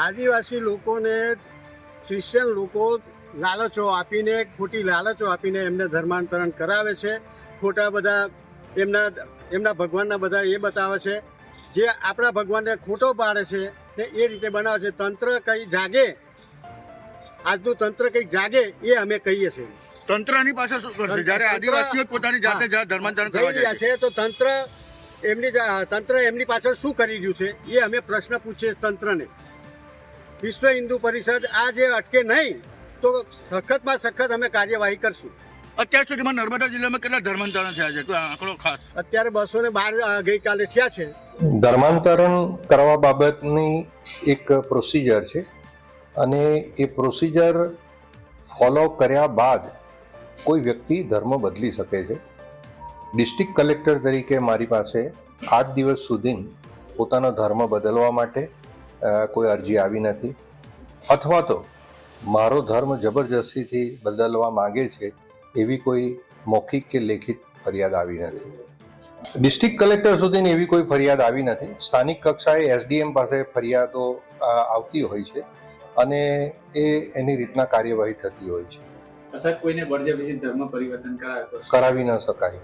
આદિવાસી લોકોને ક્રિશ્ચન લોકો લાલચો આપીને, ખોટી લાલચો આપીને એમને ધર્માંતરણ કરાવે છે. ખોટા બધા એમના ભગવાનના બધા એ બતાવે છે, જે આપણા ભગવાનને ખોટો પાડે છે ને એ રીતે બનાવે છે. તંત્ર કંઈ જાગે, આજનું તંત્ર કંઈક જાગે એ અમે કહીએ છીએ. તંત્રની પાસે શું કરશે જ્યારે આદિવાસીઓ પોતાની જાતે ધર્માંતરણ કરવા જઈ રહ્યા છે? તો તંત્ર એમની પાછળ શું કરી રહ્યું છે એ અમે પ્રશ્ન પૂછીએ તંત્રને. વિશ્વ હિન્દુ પરિષદ આ જે અટકે નહીં તો સખતમાં સખત અમે કાર્યવાહી કરશું. અત્યાર સુધીમાં નર્મદા જિલ્લામાં કેટલા ધર્માંતરણ થયા છે, કોઈ આંકડો ખાસ? અત્યારે 212 ગઈકાલે થયા છે. ધર્માંતરણ કરવા બાબતની એક પ્રોસિજર છે અને એ પ્રોસિજર ફોલો કર્યા બાદ કોઈ વ્યક્તિ ધર્મ બદલી શકે છે. ડિસ્ટ્રિક્ટ કલેક્ટર તરીકે મારી પાસે આજ દિવસ સુધી પોતાનો ધર્મ બદલવા માટે કોઈ અરજી આવી નથી, અથવા તો મારો ધર્મ જબરજસ્તીથી બદલવા માગે છે એવી કોઈ મૌખિક કે લેખિત ફરિયાદ આવી નથી. ડિસ્ટ્રિક્ટ કલેક્ટર સુધીની એવી કોઈ ફરિયાદ આવી નથી. સ્થાનિક કક્ષાએ એસડીએમ પાસે ફરિયાદો આવતી હોય છે અને એની રીતના કાર્યવાહી થતી હોય છે. સાહેબ, કોઈને બળજબરીથી ધર્મ પરિવર્તન કરાવી ન શકાય.